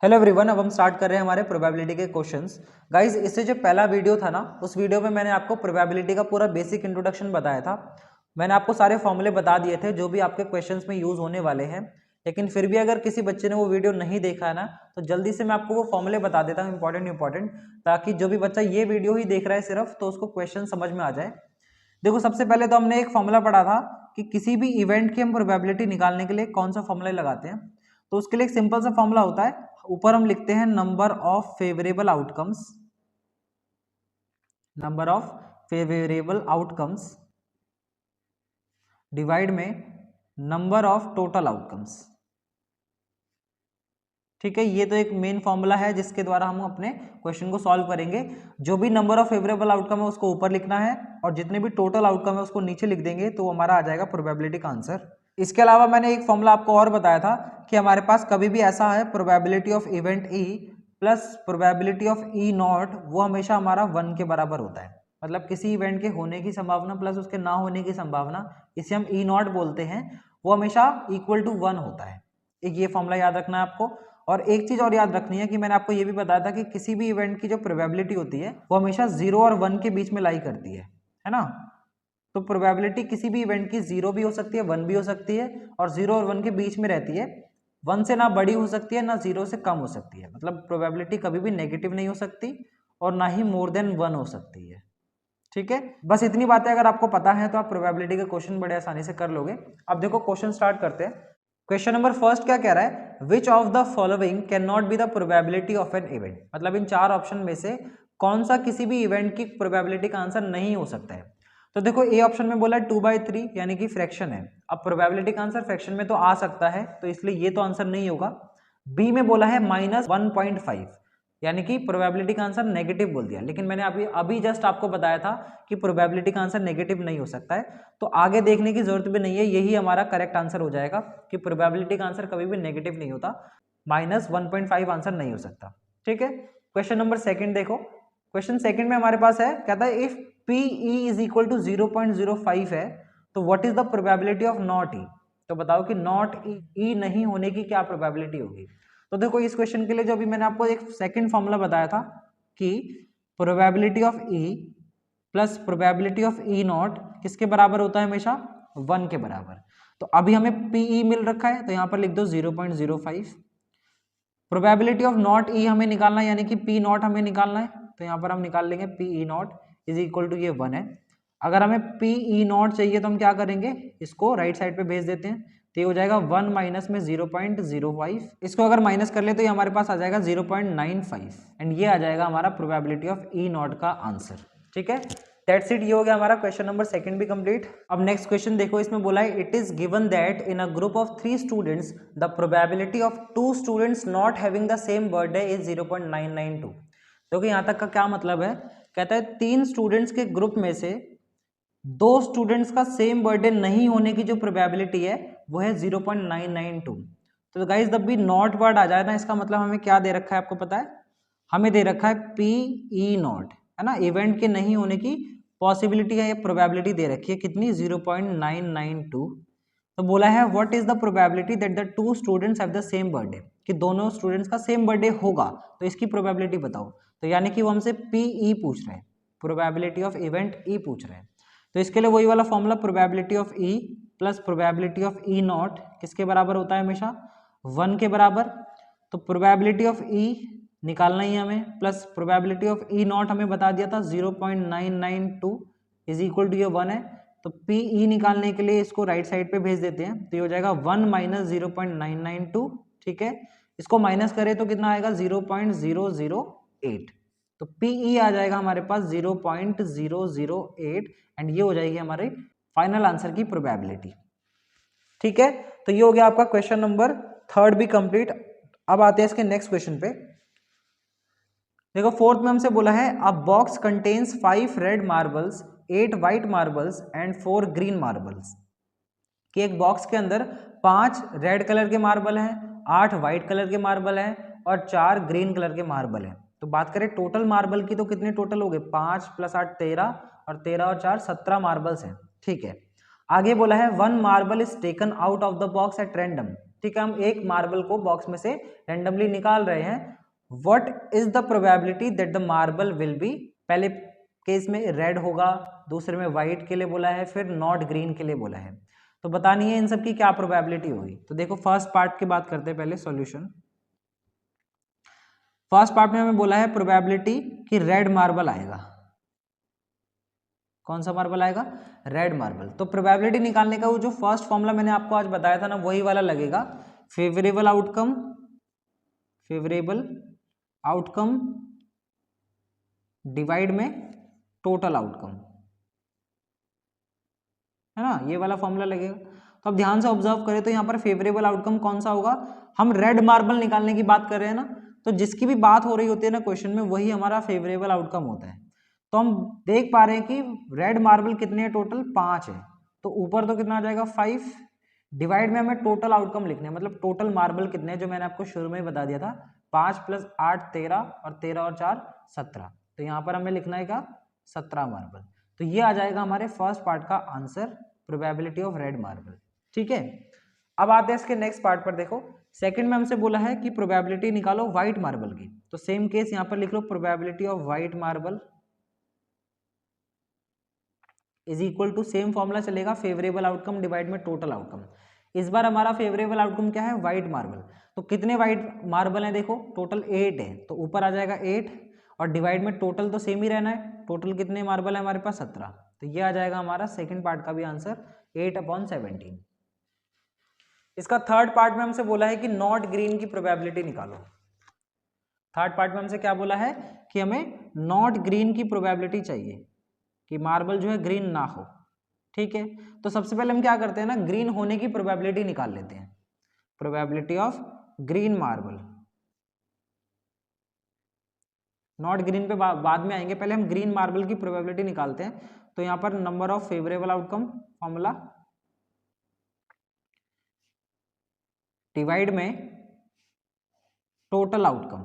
Hello everyone, अब हम start कर रहे हैं हमारे प्रोबेबिलिटी के क्वेश्चंस। गाइस, इससे जो पहला वीडियो था ना, उस वीडियो में मैंने आपको प्रोबेबिलिटी का पूरा बेसिक इंट्रोडक्शन बताया था। मैंने आपको सारे फॉर्मूले बता दिए थे जो भी आपके क्वेश्चंस में यूज होने वाले हैं। लेकिन फिर भी अगर किसी बच्चे ने वो वीडियो नहीं देखा है ना, तो जल्दी से मैं आपको वो फॉर्मूले बता देता हूँ इंपॉर्टेंट, ताकि जो भी बच्चा ये वीडियो ही देख रहा है सिर्फ, तो उसको क्वेश्चन समझ में आ जाए। देखो, सबसे पहले तो हमने एक फॉर्मूला पढ़ा था कि किसी भी इवेंट की हम प्रोबेबिलिटी निकालने के लिए कौन सा फॉर्मूला लगाते हैं। तो उसके लिए एक सिंपल सा फॉर्मूला होता है, ऊपर हम लिखते हैं number of favourable outcomes divide में नंबर ऑफ टोटल आउटकम्स। ठीक है, ये तो एक मेन फॉर्मूला है जिसके द्वारा हम अपने क्वेश्चन को सॉल्व करेंगे। जो भी नंबर ऑफ फेवरेबल आउटकम है उसको ऊपर लिखना है, और जितने भी टोटल आउटकम है उसको नीचे लिख देंगे, तो हमारा आ जाएगा प्रोबेबिलिटी का आंसर। इसके अलावा मैंने एक फॉर्मूला आपको और बताया था कि हमारे पास कभी भी ऐसा है, probability of event E plus probability of E not, वो हमेशा हमारा 1 के बराबर होता है। मतलब किसी इवेंट के होने की संभावना प्लस उसके ना होने की संभावना, इसे हम ई नॉट बोलते हैं, वो हमेशा इक्वल टू 1 होता है। एक ये फॉर्मूला याद रखना है आपको। और एक चीज और याद रखनी है कि मैंने आपको ये भी बताया था कि किसी भी इवेंट की जो प्रोबेबिलिटी होती है वो हमेशा 0 और 1 के बीच में लाई करती है ना। तो प्रोबेबिलिटी किसी भी इवेंट की 0 भी हो सकती है, 1 भी हो सकती है, और 0 और 1 के बीच में रहती है। 1 से ना बड़ी हो सकती है, ना 0 से कम हो सकती है। मतलब प्रोबेबिलिटी कभी भी नेगेटिव नहीं हो सकती, और ना ही मोर देन 1 हो सकती है। ठीक है, बस इतनी बातें अगर आपको पता है तो आप प्रोबेबिलिटी के क्वेश्चन बड़े आसानी से कर लोगे। अब देखो, क्वेश्चन स्टार्ट करते हैं। क्वेश्चन नंबर फर्स्ट क्या कह रहा है, which of the following can not be the probability of an event. मतलब इन चार ऑप्शन में से कौन सा किसी भी इवेंट की प्रोबेबिलिटी का आंसर नहीं हो सकता है। तो देखो, ए ऑप्शन में बोला 2/3 यानी कि फ्रैक्शन है। अब प्रोबेबिलिटी का आंसर फ्रैक्शन में तो आ सकता है, तो इसलिए ये तो आंसर नहीं होगा। बी में बोला है -1.5 यानी कि प्रोबेबिलिटी का आंसर नेगेटिव बोल दिया। लेकिन मैंने अभी जस्ट आपको बताया था कि प्रोबेबिलिटी का आंसर नेगेटिव नहीं हो सकता है, तो आगे देखने की जरूरत भी नहीं है, यही हमारा करेक्ट आंसर हो जाएगा कि प्रोबेबिलिटी का आंसर कभी भी नेगेटिव नहीं होता। -1.5 आंसर नहीं हो सकता। ठीक है, क्वेश्चन नंबर सेकंड देखो। क्वेश्चन सेकंड में हमारे पास है, कहता है if PE is equal to 0.05 है, तो what is the probability of not E. तो बताओ कि नॉट ई नहीं होने की क्या प्रोबेबिलिटी होगी। तो देखो, इस क्वेश्चन के लिए जो अभी मैंने आपको एक सेकंड फॉर्मूला बताया था कि probability of E plus probability of E not किसके बराबर होता है, हमेशा 1 के बराबर। तो अभी हमें PE मिल रखा है, तो यहां पर लिख दो 0.05। प्रोबेबिलिटी ऑफ नॉट ई हमें निकालना है, यानी कि P नॉट हमें निकालना है, तो यहां पर हम निकाल लेंगे PE not is equal to, ये 1 है। अगर हमें PE नॉट चाहिए तो हम क्या करेंगे, इसको राइट साइड पे भेज देते हैं, तो ये हो जाएगा 1 माइनस में 0.05। इसको अगर माइनस कर ले तो ये हमारे पास आ जाएगा 0.95, एंड ये आ जाएगा हमारा प्रोबेबिलिटी ऑफ ई नॉट का आंसर। ठीक है, दैट्स इट। ये हो गया हमारा क्वेश्चन नंबर सेकंड भी कंप्लीट। अब नेक्स्ट क्वेश्चन देखो, इसमें बोला है it is given that in a group of 3 students the probability of 2 students not having the same birthday is 0.992। देखो, यहाँ तक का क्या मतलब है, कहता है 3 स्टूडेंट्स के ग्रुप में से 2 स्टूडेंट्स का सेम बर्थडे नहीं होने की जो प्रोबेबिलिटी है वो है 0.992। तो गाइस, जब भी नॉट वर्ड आ जाए ना, इसका मतलब हमें क्या दे रखा है आपको पता है, हमें दे रखा है PE नॉट, है ना, इवेंट के नहीं होने की पॉसिबिलिटी है, ये प्रोबेबिलिटी दे रखी है कितनी, 0.992। तो बोला है what is the probability that the 2 students have the same birthday, कि दोनों स्टूडेंट्स का सेम बर्थडे होगा, तो इसकी प्रोबेबिलिटी बताओ। तो यानी कि वो हमसे PE पूछ रहे हैं, प्रोबेबिलिटी ऑफ इवेंट E पूछ रहे हैं। तो इसके लिए वही वाला formula, probability of E plus probability of E not किसके बराबर होता है, हमेशा 1 के बराबर। तो प्रोबेबिलिटी ऑफ E निकालना ही हमें, plus probability of E not हमें बता दिया था 0.992 इज इक्वल टू, ये 1 है। तो PE निकालने के लिए इसको राइट साइड पे भेज देते हैं, तो ये हो जाएगा 1 माइनस 0.992। ठीक है, इसको माइनस करें तो कितना आएगा, 0.008। तो PE आ जाएगा हमारे पास 0.008, एंड ये हो जाएगी हमारे फाइनल आंसर की प्रोबेबिलिटी। ठीक है, तो ये हो गया आपका क्वेश्चन नंबर थर्ड भी कंप्लीट। अब आते हैं इसके नेक्स्ट क्वेश्चन पे। देखो, फोर्थ में हमसे बोला है अ box contains 5 red marbles, 8 white marbles and 4 green marbles. कि एक बॉक्स के अंदर 5 रेड कलर के मार्बल हैं, 8 व्हाइट कलर के मार्बल हैं और 4 ग्रीन कलर के मार्बल हैं। तो बात करें टोटल मार्बल की, तो कितने टोटल हो गए, 5 + 8 13, और 13 और 4 17 मार्बल्स हैं। ठीक है, आगे बोला है 1 marble is taken out of the box at random. ठीक है, हम एक मार्बल को बॉक्स में से रेंडमली निकाल रहे हैं। What is the probability that the marble will be, पहले केस में रेड होगा, दूसरे में व्हाइट के लिए बोला है, फिर नॉट ग्रीन के लिए बोला है, तो बतानी है इन सब की क्या प्रोबेबिलिटी होगी। तो देखो फर्स्ट पार्ट की बात करते हैं पहले सॉल्यूशन। फर्स्ट पार्ट में हमें बोला है प्रोबेबिलिटी कि रेड मार्बल आएगा। कौन सा मार्बल आएगा? Red marble. तो प्रोबेबिलिटी निकालने का वो जो फर्स्ट फॉर्मूला मैंने आपको आज बताया था ना, वही वाला लगेगा, favourable outcome, favourable outcome divide में टोटल आउटकम, है ना, ये वाला फॉर्मूला लगेगा। तो अब ध्यान से ऑब्जर्व करें तो यहाँ पर फेवरेबल आउटकम कौन सा होगा? हम रेड मार्बल निकालने की बात कर रहे हैं ना, तो जिसकी भी बात हो रही होती है ना क्वेश्चन में, वही हमारा फेवरेबल आउटकम होता है। तो हम देख पा रहे हैं कि रेड मार्बल कितने हैं? टोटल 5 है। तो ऊपर तो कितना आ जाएगा? 5, डिवाइड में हमें टोटल आउटकम लिखना है, मतलब टोटल मार्बल कितने हैं, जो मैंने आपको शुरू में ही बता दिया था, 5 + 8 13, और 13 और 4 17। तो यहाँ पर हमें लिखना है क्या? 17 मार्बल। तो ये आ जाएगा हमारे फर्स्ट पार्ट का answer, probability of red marble. ठीक है, अब आते हैं इसके नेक्स्ट पार्ट पर। देखो सेकंड में हमसे बोला है कि प्रोबेबिलिटी निकालो व्हाइट मार्बल की। तो सेम केस यहाँ पर लिख लो, probability of white marble is equal to, same formula चलेगा, फेवरेबल आउटकम डिवाइड में टोटल आउटकम। इस बार हमारा फेवरेबल आउटकम क्या है? White marble. तो कितने व्हाइट मार्बल है? देखो टोटल 8 है, तो ऊपर आ जाएगा 8, और डिवाइड में टोटल तो सेम ही रहना है, टोटल कितने मार्बल है हमारे पास? 17। तो ये आ जाएगा हमारा सेकंड पार्ट का भी आंसर, 8/17। इसका थर्ड पार्ट में हमसे बोला है कि नॉट ग्रीन की प्रोबेबिलिटी निकालो। थर्ड पार्ट में हमसे क्या बोला है कि हमें नॉट ग्रीन की प्रोबेबिलिटी चाहिए, कि मार्बल जो है ग्रीन ना हो। ठीक है, तो सबसे पहले हम क्या करते हैं ना, ग्रीन होने की प्रोबेबिलिटी निकाल लेते हैं, probability of green marble. Not green पे बाद में आएंगे, पहले हम ग्रीन मार्बल की प्रोबेबिलिटी निकालते हैं। तो यहां पर number of favourable outcome formula divide में टोटल आउटकम।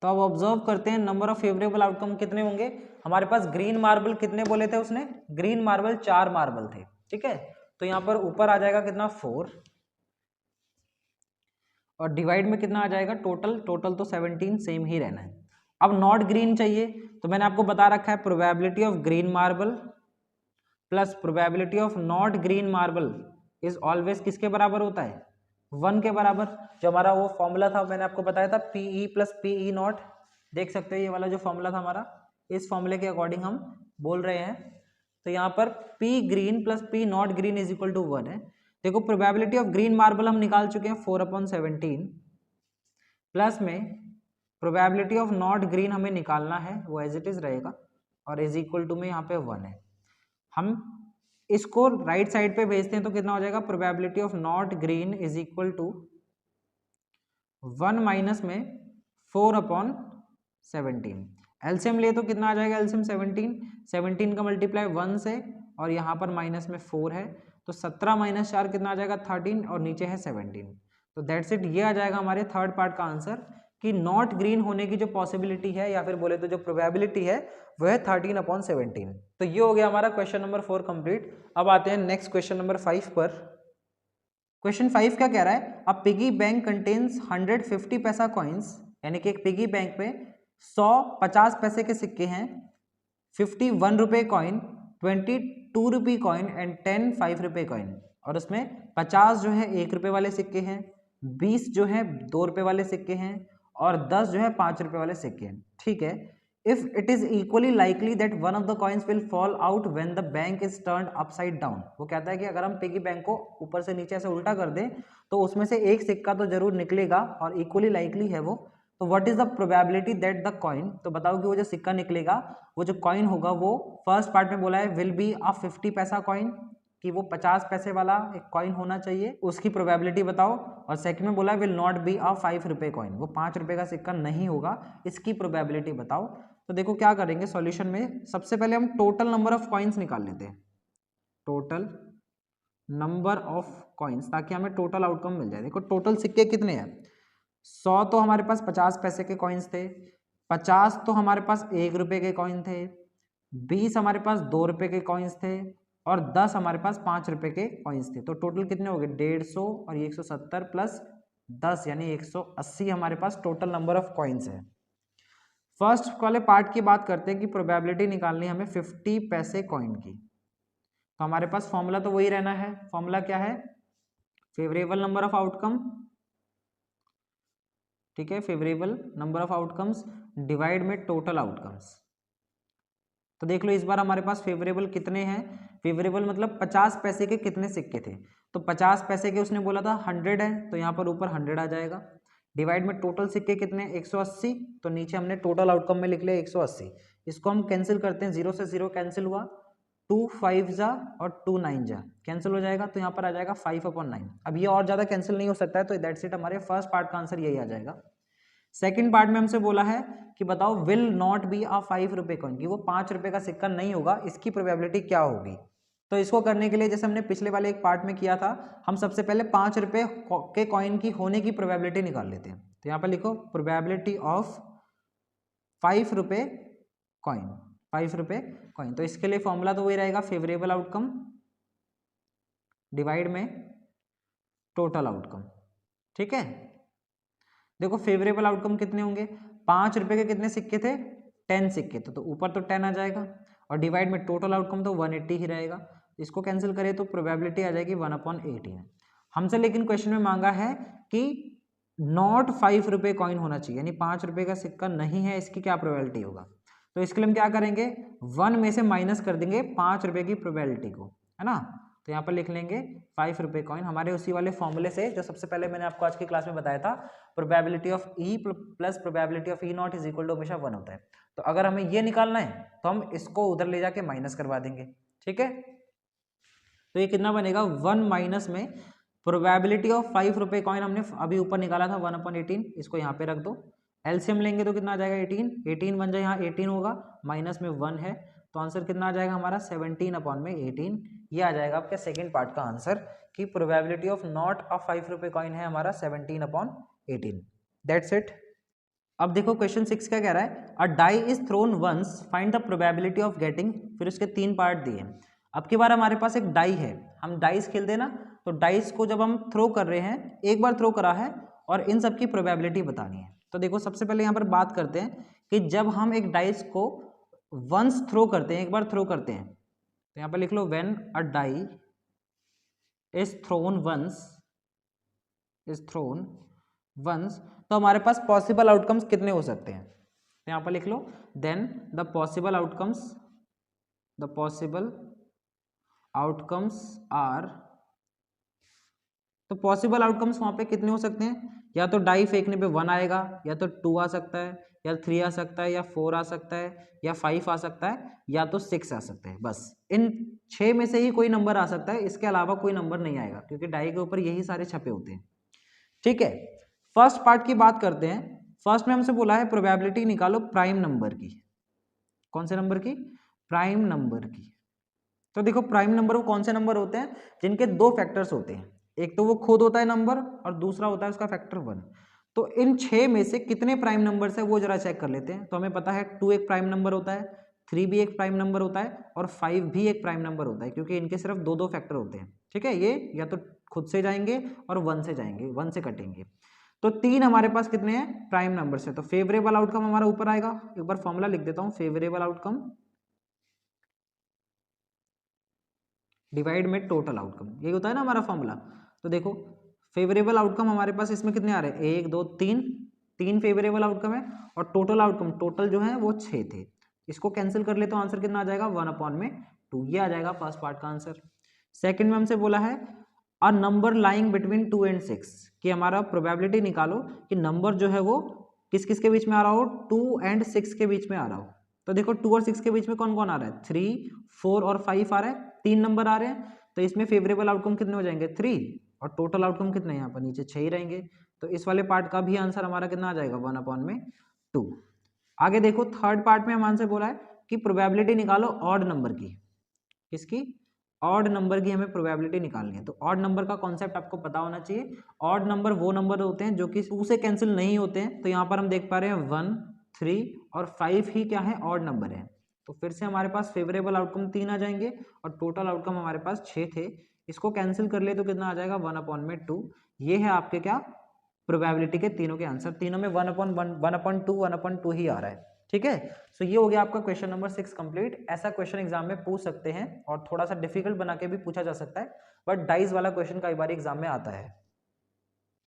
तो अब ऑब्जर्व करते हैं नंबर ऑफ फेवरेबल आउटकम कितने होंगे हमारे पास। ग्रीन मार्बल कितने बोले थे उसने? ग्रीन मार्बल 4 मार्बल थे। ठीक है, तो यहां पर ऊपर आ जाएगा कितना? 4, और डिवाइड में कितना आ जाएगा? टोटल, टोटल तो 17 सेम ही रहना है। अब नॉट ग्रीन चाहिए, तो मैंने आपको बता रखा है probability of green marble plus probability of not green marble is always किसके बराबर होता है? 1 के बराबर। जो हमारा वो फॉर्मूला था मैंने आपको बताया था, PE + PE नॉट, देख सकते हो ये वाला जो फॉर्मूला था हमारा, इस फॉर्मूले के अकॉर्डिंग हम बोल रहे हैं। तो यहाँ पर P green + P not green is equal to 1 है। देखो प्रोबेबिलिटी ऑफ ग्रीन मार्बल हम निकाल चुके हैं 4/17, प्लस में प्रोबेबिलिटी ऑफ नॉट ग्रीन हमें निकालना है, वो एज इट इज रहेगा, और इज इक्वल टू में यहाँ पे 1 है। हम इसको राइट साइड पे भेजते हैं तो कितना हो जाएगा? Probability of not green is equal to 1 minus में 4/17। एलसीएम ले तो कितना आ जाएगा? एलसीएम 17 का मल्टीप्लाई 1 से, और यहाँ पर माइनस में 4 है, तो 17 - 4 कितना आ जाएगा? 13, और नीचे है 17। तो दैट्स इट, ये आ जाएगा हमारे थर्ड पार्ट का आंसर, कि नॉट ग्रीन होने की जो पॉसिबिलिटी है, या फिर बोले तो जो प्रोबेबिलिटी है, वो है 13/17। तो ये हो गया हमारा क्वेश्चन नंबर 4 कंप्लीट। अब आते हैं नेक्स्ट क्वेश्चन नंबर 5 पर। क्वेश्चन 5 क्या कह रहा है? अ पिगी बैंक कंटेन्स 150 पैसा कॉइन्स, यानी कि एक पिगी बैंक में 100 50 पैसे के सिक्के हैं, 50 1 रुपये कॉइन, 20 2 रुपये कॉइन एंड 10 5 रुपये कॉइन। और उसमें 50 जो है 1 रुपये वाले सिक्के हैं, 20 जो है 2 रुपये वाले सिक्के हैं, और 10 जो है 5 रुपये वाले सिक्के हैं। ठीक है, if it is equally likely that one of the coins will fall out when the bank is turned upside down. वो कहता है कि अगर हम पिगी बैंक को ऊपर से नीचे से उल्टा कर दें तो उसमें से एक सिक्का तो जरूर निकलेगा, और इक्वली लाइकली है वो। तो what is the probability that the coin, तो बताओ कि वो जो सिक्का निकलेगा, वो जो कॉइन होगा, वो फर्स्ट पार्ट में बोला है विल बी अ 50 पैसा कॉइन, कि वो 50 पैसे वाला एक कॉइन होना चाहिए, उसकी प्रोबेबिलिटी बताओ। और सेकंड में बोला है विल नॉट बी अ 5 रुपये कॉइन, वो 5 रुपये का सिक्का नहीं होगा, इसकी प्रोबेबिलिटी बताओ। तो देखो क्या करेंगे सॉल्यूशन में, सबसे पहले हम टोटल नंबर ऑफ कॉइन्स निकाल लेते हैं, टोटल नंबर ऑफ कॉइन्स, ताकि हमें टोटल आउटकम मिल जाए। देखो टोटल सिक्के कितने हैं? 100 तो हमारे पास 50 पैसे के कॉइन्स थे, 50 तो हमारे पास 1 रुपये के कॉइन थे, 20 हमारे पास 2 रुपये के कॉइन्स थे, और 10 हमारे पास 5 रुपए के कॉइन्स थे। तो टोटल कितने हो गए 150 और ये 170 प्लस 10 यानी 180 हमारे पास टोटल नंबर ऑफ कॉइन्स है। फर्स्ट वाले पार्ट की बात करते हैं कि प्रोबेबिलिटी निकालनी है हमें 50 पैसे कॉइन की। तो हमारे पास फॉर्मूला तो वही रहना है। फॉर्मूला क्या है, फेवरेबल नंबर ऑफ आउटकम, ठीक है, favourable number of outcomes divide में टोटल आउटकम्स। तो देख लो इस बार हमारे पास फेवरेबल कितने हैं, फेवरेबल मतलब 50 पैसे के कितने सिक्के थे, तो 50 पैसे के उसने बोला था 100 है, तो यहाँ पर ऊपर 100 आ जाएगा। डिवाइड में टोटल सिक्के कितने 180, तो नीचे हमने टोटल आउटकम में लिख लिया 180। इसको हम कैंसिल करते हैं, 0 से 0 कैंसिल हुआ, 2 5 जा और 2 9 जा कैंसिल हो जाएगा, तो यहाँ पर आ जाएगा 5/9। अब ये और ज़्यादा कैंसिल नहीं हो सकता है, तो दैट्स इट, हमारे फर्स्ट पार्ट का आंसर यही आ जाएगा। सेकंड पार्ट में हमसे बोला है कि बताओ विल नॉट बी अ 5 रुपए कॉइन, कि वो 5 रुपए का सिक्का नहीं होगा, इसकी प्रोबेबिलिटी क्या होगी। तो इसको करने के लिए जैसे हमने पिछले वाले एक पार्ट में किया था, हम सबसे पहले 5 रुपए के कॉइन की होने की प्रोबेबिलिटी निकाल लेते हैं। तो यहाँ पर लिखो प्रोबेबिलिटी ऑफ 5 रुपए कॉइन, 5 रुपए कॉइन। तो इसके लिए फॉर्मूला तो वही रहेगा, फेवरेबल आउटकम डिवाइड में टोटल आउटकम। ठीक है, देखो फेवरेबल आउटकम कितने होंगे, 5 रुपए के कितने सिक्के थे 10 सिक्के, तो ऊपर तो 10 आ जाएगा, और डिवाइड में टोटल आउटकम तो 180 ही रहेगा। इसको कैंसिल करें तो प्रोबेबिलिटी आ जाएगी 1/18। हमसे लेकिन क्वेश्चन में मांगा है कि नॉट 5 रुपए कॉइन होना चाहिए, यानी 5 रुपए का सिक्का नहीं है, इसकी क्या प्रोबेबिलिटी होगा। तो इसके लिए हम क्या करेंगे, 1 में से माइनस कर देंगे 5 रुपए की प्रोबेबिलिटी को, है ना। तो यहाँ पर लिख लेंगे 5 रुपए कॉइन, हमारे उसी वाले फॉर्मूले से जो सबसे पहले मैंने आपको आज की क्लास में बताया था, probability of E plus probability of E not is equal to हमेशा 1 होता है। तो अगर हमें ये निकालना है तो हम इसको उधर ले जाके माइनस करवा देंगे, ठीक है। तो ये कितना बनेगा, 1 माइनस में प्रोबेबिलिटी ऑफ 5 रुपए कॉइन हमने अभी ऊपर निकाला था 1/18, इसको यहाँ पे रख दो, एलसीएम लेंगे तो कितना आ जाएगा 18, 18 बन जाए, यहाँ 18 होगा, माइनस में 1 है, तो आंसर कितना आ जाएगा हमारा 17/18। ये आ जाएगा आपके सेकंड पार्ट का आंसर, कि प्रोबेबिलिटी ऑफ नॉट अ 5 रुपए कॉइन है हमारा 17/18। That's it. अब देखो क्वेश्चन 6 क्या कह रहा है, a die is thrown once find the probability of getting, फिर उसके 3 पार्ट दिए। अब की बार हमारे पास एक डाई है, हम डाइस खेलते हैं ना, तो डाइस को जब हम थ्रो कर रहे हैं, एक बार थ्रो करा है और इन सब की प्रोबेबिलिटी बतानी है। तो देखो सबसे पहले यहाँ पर बात करते हैं कि जब हम एक डाइस को वंस थ्रो करते हैं, एक बार थ्रो करते हैं, तो यहाँ पर लिख लो when a die is thrown once, तो हमारे पास पॉसिबल आउटकम्स कितने हो सकते हैं। तो यहाँ पर लिख लो then the possible outcomes are, तो पॉसिबल आउटकम्स वहां पे कितने हो सकते हैं, या तो डाई फेंकने पे 1 आएगा, या तो 2 आ सकता है, या 3 आ सकता है, या 4 आ सकता है, या 5 आ सकता है, या तो 6 आ सकता है। बस इन 6 में से ही कोई नंबर आ सकता है, इसके अलावा कोई नंबर नहीं आएगा, क्योंकि डाई के ऊपर यही सारे छपे होते हैं। ठीक है, फर्स्ट पार्ट की बात करते हैं। फर्स्ट में हमसे बोला है प्रोबेबिलिटी निकालो प्राइम नंबर की। कौन से नंबर की, प्राइम नंबर की। तो देखो प्राइम नंबर वो कौन से नंबर होते हैं, जिनके 2 फैक्टर्स होते हैं, एक तो वो खुद होता है नंबर और दूसरा होता है उसका फैक्टर 1। तो इन 6 में से कितने प्राइम नंबर्स है वो जरा चेक कर लेते हैं। तो हमें पता है 2 एक प्राइम नंबर होता है, 3 भी एक प्राइम नंबर होता है, और 5 भी एक प्राइम नंबर होता है, क्योंकि इनके सिर्फ 2 फैक्टर होते हैं। ठीक है, ये या तो खुद से जाएंगे और 1 से जाएंगे, 1 से कटेंगे। तो 3 हमारे पास कितने हैं, प्राइम नंबर्स है। तो फेवरेबल आउटकम हमारा ऊपर आएगा, एक बार फॉर्मूला लिख देता हूं, फेवरेबल आउटकम डिवाइड में टोटल आउटकम, यही होता है ना हमारा फॉर्मूला। तो देखो फेवरेबल आउटकम हमारे पास इसमें कितने आ रहे हैं, 1 2 3 फेवरेबल आउटकम है, और टोटल आउटकम टोटल जो है वो 6 थे। इसको कैंसिल कर ले तो आंसर कितना आ जाएगा 1/2, ये आ जाएगा फर्स्ट पार्ट का आंसर। सेकंड में हमसे बोला है a number lying between 2 and 6, कि हमारा प्रोबेबिलिटी निकालो कि नंबर जो है वो किस किस के बीच में आ रहा हो, 2 and 6 के बीच में आ रहा हो। तो देखो 2 और 6 के बीच में कौन कौन आ रहा है, 3 4 और 5 आ रहा है, 3 नंबर आ रहे हैं। तो इसमें फेवरेबल आउटकम कितने हो जाएंगे 3, और टोटल आउटकम कितने यहाँ पर नीचे 6 ही रहेंगे। तो इस वाले पार्ट का भी आंसर हमारा कितना आ जाएगा 1/2। आगे देखो थर्ड पार्ट में हमारे से बोला है कि प्रोबेबिलिटी निकालो ऑड नंबर की, किसकी, ऑड नंबर की हमें प्रोबेबिलिटी निकालनी है। तो ऑड नंबर का कॉन्सेप्ट आपको पता होना चाहिए। ऑड नंबर वो नंबर होते हैं जो कि 2 से कैंसिल नहीं होते हैं। तो यहाँ पर हम देख पा रहे हैं 1 3 और 5 ही क्या है, ऑड नंबर है। तो फिर से हमारे पास फेवरेबल आउटकम 3 आ जाएंगे और टोटल आउटकम हमारे पास 6 थे। इसको कैंसिल कर ले तो कितना आ जाएगा 1/2। ये है आपके क्या प्रोबेबिलिटी के तीनों के आंसर, तीनों में 1/2 ही आ रहा है। ठीक है, सो ये हो गया आपका क्वेश्चन नंबर 6 कंप्लीट। ऐसा क्वेश्चन एग्जाम में पूछ सकते हैं और थोड़ा सा डिफिकल्ट बना के भी पूछा जा सकता है, बट डाइस वाला क्वेश्चन कई बार एग्जाम में आता है।